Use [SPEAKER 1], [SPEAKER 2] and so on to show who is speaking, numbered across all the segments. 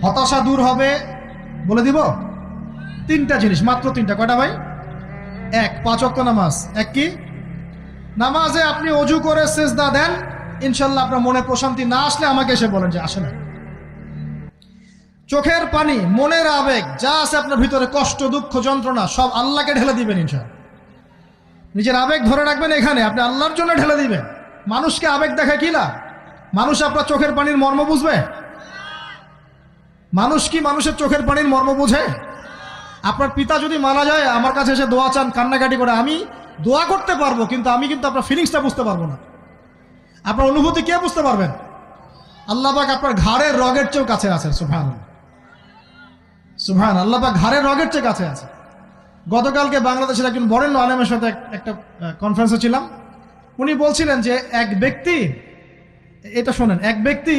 [SPEAKER 1] হতাশা দূর হবে, বলে দিব তিনটা জিনিস, মাত্র তিনটা। কয়টা ভাই? এক, 5 ওয়াক্ত নামাজ। এক কি? নামাজে আপনি অজু করে সেজদা দেন, ইনশাল্লাহ আপনার মনে প্রশান্তি না আসলে আমাকে এসে বলেন যে আসে না। চোখের পানি, মনের আবেগ যা আছে আপনার ভিতরে, কষ্ট, দুঃখ, যন্ত্রণা, সব আল্লাহকে ঢেলে দিবেন ইনশাল্লাহ। নিজের আবেগ ধরে রাখবেন এখানে, আপনি আল্লাহর জন্য ঢেলে দিবেন। মানুষকে আবেগ দেখে কি লাভ? মানুষ আপনার চোখের পানির মর্ম বুঝবে? মানুষ কি মানুষের চোখের পানির মর্ম বুঝে? আপনার পিতা যদি মারা যায়, আমার কাছে এসে দোয়া চান কান্নাকাটি করে, আমি দোয়া করতে পারবো, কিন্তু আমি কিন্তু আপনার ফিলিংসটা বুঝতে পারবো না। আপনার অনুভূতি কে বুঝতে পারবেন? আল্লাহ পাক আপনার ঘাড়ের রগের চেয়েও কাছে আছে। সুবহানাল্লাহ, সুবহানাল্লাহ। আল্লাহ পাক ঘাড়ের রগের চেয়ে কাছে আছে। গতকালকে বাংলাদেশের একজন বরেণ্য আলেমের সাথে একটা কনফারেন্সে ছিলাম। উনি বলছিলেন যে এক ব্যক্তি, এটা শোনেন, এক ব্যক্তি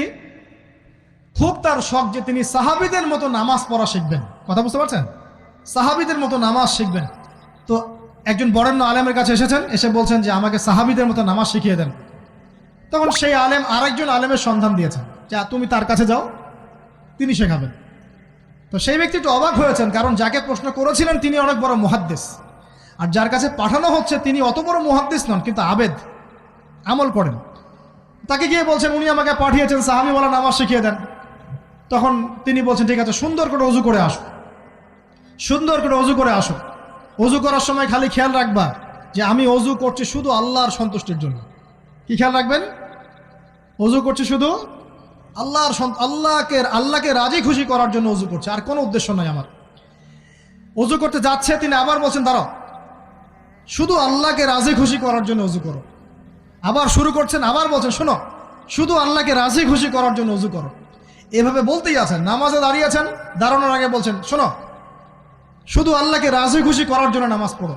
[SPEAKER 1] খুব তার শখ যে তিনি সাহাবীদের মতো নামাজ পড়া শিখবেন। কথা বুঝতে পারছেন? সাহাবীদের মতো নামাজ শিখবেন। তো একজন বরেণ্য আলেমের কাছে এসেছেন, এসে বলছেন যে আমাকে সাহাবীদের মতো নামাজ শিখিয়ে দেন। তখন সেই আলেম আরেকজন আলেমের সন্ধান দিয়েছেন, যে তুমি তার কাছে যাও, তিনি শেখাবেন। তো সেই ব্যক্তি একটু অবাক হয়েছেন, কারণ যাকে প্রশ্ন করেছিলেন তিনি অনেক বড় মুহাদ্দিস, আর যার কাছে পাঠানো হচ্ছে তিনি অত বড় মুহাদ্দিস নন, কিন্তু আবেদ, আমল করেন। তাকে গিয়ে বলছেন উনি আমাকে পাঠিয়েছেন সাহাবী বলা নামাজ শিখিয়ে দেন। তখন তিনি বলছেন ঠিক আছে, সুন্দর করে অজু করে আসো, সুন্দর করে অজু করে আসো। অজু করার সময় খালি খেয়াল রাখবা যে আমি অজু করছি শুধু আল্লাহর সন্তুষ্টির জন্য। কি খেয়াল রাখবেন? অজু করছি শুধু আল্লাহকে রাজি খুশি করার জন্য অজু করছে, আর কোনো উদ্দেশ্য নাই আমার। অজু করতে যাচ্ছে, তিনি আবার বলছেন দাঁড়াও, শুধু আল্লাহকে রাজি খুশি করার জন্য অজু করো। আবার শুরু করছেন, আবার বলছেন শোনো, শুধু আল্লাহকে রাজি খুশি করার জন্য অজু করো। এভাবে বলতেই আছেন, নামাজে দাঁড়িয়েছেন, দাঁড়ানোর আগে বলছেন শোনো, শুধু আল্লাহকে রাজি খুশি করার জন্য নামাজ পড়ো।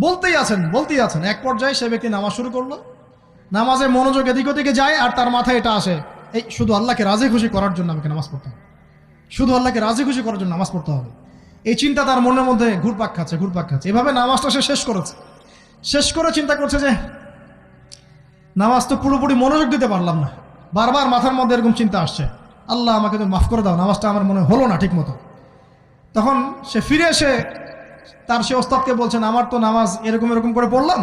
[SPEAKER 1] বলতেই আছেন। এক পর্যায়ে সে ব্যক্তি নামাজ শুরু করলো, নামাজে মনোযোগ এদিক ওদিকে যায়, আর তার মাথায় এটা আসে, এই শুধু আল্লাহকে রাজি খুশি করার জন্য আমাকে নামাজ পড়তে হবে, শুধু আল্লাহকে রাজি খুশি করার জন্য নামাজ পড়তে হবে। এই চিন্তা তার মনের মধ্যে ঘুরপাক খাচ্ছে। এভাবে নামাজটা সে শেষ করেছে। শেষ করে চিন্তা করছে যে নামাজ তো পুরোপুরি মনোযোগ দিতে পারলাম না, বারবার মাথার মধ্যে এরকম চিন্তা আসছে, আল্লাহ আমাকে তুমি মাফ করে দাও, নামাজটা আমার মনে হলো না ঠিক মতো। তখন সে ফিরে এসে তার সে ওস্তাদকে বলছেন আমার তো নামাজ এরকম করে পড়লাম,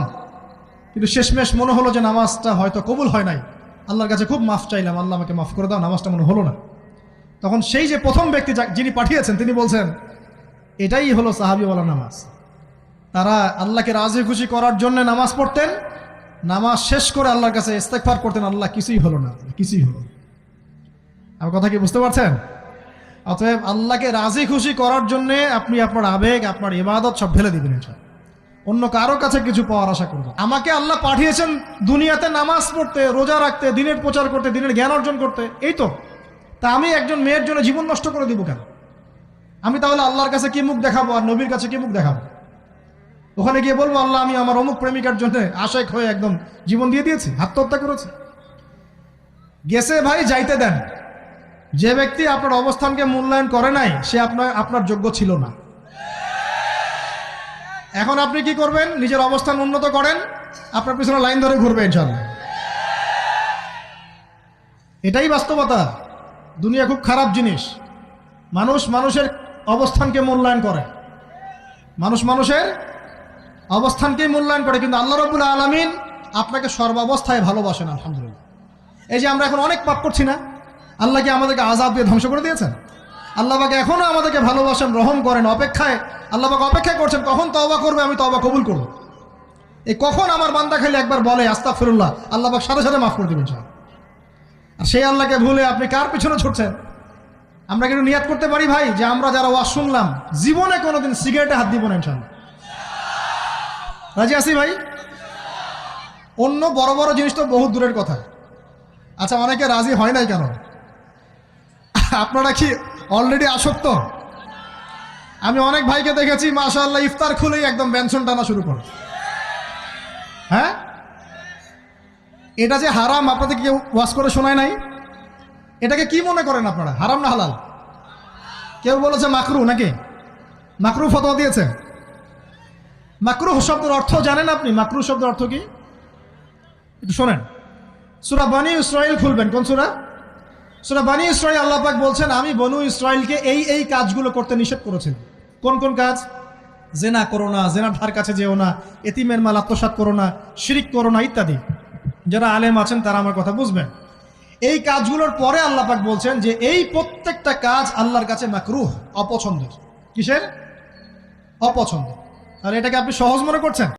[SPEAKER 1] কিন্তু শেষমেশ মনে হলো যে নামাজটা হয়তো কবুল হয় নাই, আল্লাহর কাছে খুব মাফ চাইলাম, আল্লাহ আমাকে মাফ করে দাও, নামাজটা মনে হলো না। তখন সেই যে প্রথম ব্যক্তি যিনি পাঠিয়েছেন তিনি বলছেন এটাই হলো সাহাবীওয়ালা নামাজ। তারা আল্লাহকে রাজি খুশি করার জন্য নামাজ পড়তেন, নামাজ শেষ করে আল্লাহর কাছে ইস্তেগফার করতেন, আল্লাহ কিছুই হলো না, কিছুই হলো না। আমার কথা কি বুঝতে পারছেন? অতএব আল্লাহকে রাজি খুশি করার জন্য আপনি আপনার আবেগ, আপনার ইবাদত সব ঢেলে দিবেন, অন্য কারো কাছে কিছু পাওয়ার আশা করবেন। আমাকে আল্লাহ পাঠিয়েছেন দুনিয়াতে নামাজ পড়তে, রোজা রাখতে, দিনের প্রচার করতে, দিনের জ্ঞান অর্জন করতে, এই তো। তা আমি একজন মেয়ের জন্য জীবন নষ্ট করে দিব কেন? আমি তাহলে আল্লাহর কাছে কি মুখ দেখাবো, আর নবীর কাছে কি মুখ দেখাবো? ওখানে গিয়ে বলবো আল্লাহ আমি আমার অমুক প্রেমিকার জন্য আশেক হয়ে একদম জীবন দিয়ে দিয়েছি, আত্মহত্যা করেছি। গেছে ভাই, যাইতে দেন। যে ব্যক্তি আপনার অবস্থানকে মূল্যায়ন করে নাই সে আপনার যোগ্য ছিল না। এখন আপনি কি করবেন? নিজের অবস্থান উন্নত করেন, আপনার পিছনে লাইন ধরে ঘুরবে ইনশাআল্লাহ। এটাই বাস্তবতা। দুনিয়া খুব খারাপ জিনিস। মানুষের অবস্থানকে মূল্যায়ন করে, মানুষের অবস্থানকে মূল্যায়ন করে, কিন্তু আল্লাহ রাব্বুল আলামিন আপনাকে সর্বাবস্থায় ভালোবাসেন। আলহামদুলিল্লাহ। এই যে আমরা এখন অনেক পাপ করছি না, আল্লাহ কি আমাদেরকে আযাব দিয়ে ধ্বংস করে দিয়েছেন? আল্লাহ পাক এখনো আমাদেরকে ভালোবাসেন, রহম করেন, আল্লাহ পাক অপেক্ষা করছেন কখন তওবা করবে, আমি তওবা কবুল করব। এই কখন আমার বান্দা খালি একবার বলে আস্তাগফিরুল্লাহ, আল্লাহ পাক সাথে সাথে মাফ করে দিবেন। আর সেই আল্লাহকে ভুলে আপনি কার পিছনে ছুটছেন? আমরা কিন্তু নিয়াত করতে পারি ভাই যে আমরা যারা ওয়াজ শুনলাম জীবনে কোনোদিন সিগারেটে হাত দিব না ইনশাআল্লাহ। রাজি আছি ভাই? অন্য বড় বড় জিনিস তো বহুত দূরের কথা। আচ্ছা, অনেকে রাজি হয় নাই কেন? আপনারা কি অলরেডি আসক্ত? আমি অনেক ভাইকে দেখেছি মাশাআল্লাহ ইফতার খুলেই একদম বেনসন টানা শুরু করে। হ্যাঁ, এটা যে হারাম আপনাদের কেউ ওয়াজ করে শোনায় নাই? এটাকে কি মনে করেন আপনারা, হারাম না হালাল? কেউ বলেছে মাকরু, নাকি মাকরু ফতোয়া দিয়েছে? মাকরু শব্দের অর্থ জানেন আপনি? মাকরু শব্দের অর্থ কি একটু শোনেন। সূরা বনী ইসরাঈল খুলবেন। কোন সূরা? সূরা বনী ইসরাঈল আল্লাহ পাক বলছেন আমি বনু ইসরাইলকে এই কাজগুলো করতে নিষেধ করেছেন। কোন কোন কাজ? জেনা করো না, জেনার ধার কাছে যেও না, এতিমের মাল আত্মসাৎ করো না, শিরিক করো না ইত্যাদি। যারা আলেম আছেন তারা আমার কথা বুঝবেন। এই কাজগুলোর পরে আল্লাহ পাক বলছেন যে এই প্রত্যেকটা কাজ আল্লাহর কাছে মাকরুহ, অপছন্দের। কিসের? অপছন্দ। আর এটাকে আপনি সহজ মনে করছেন?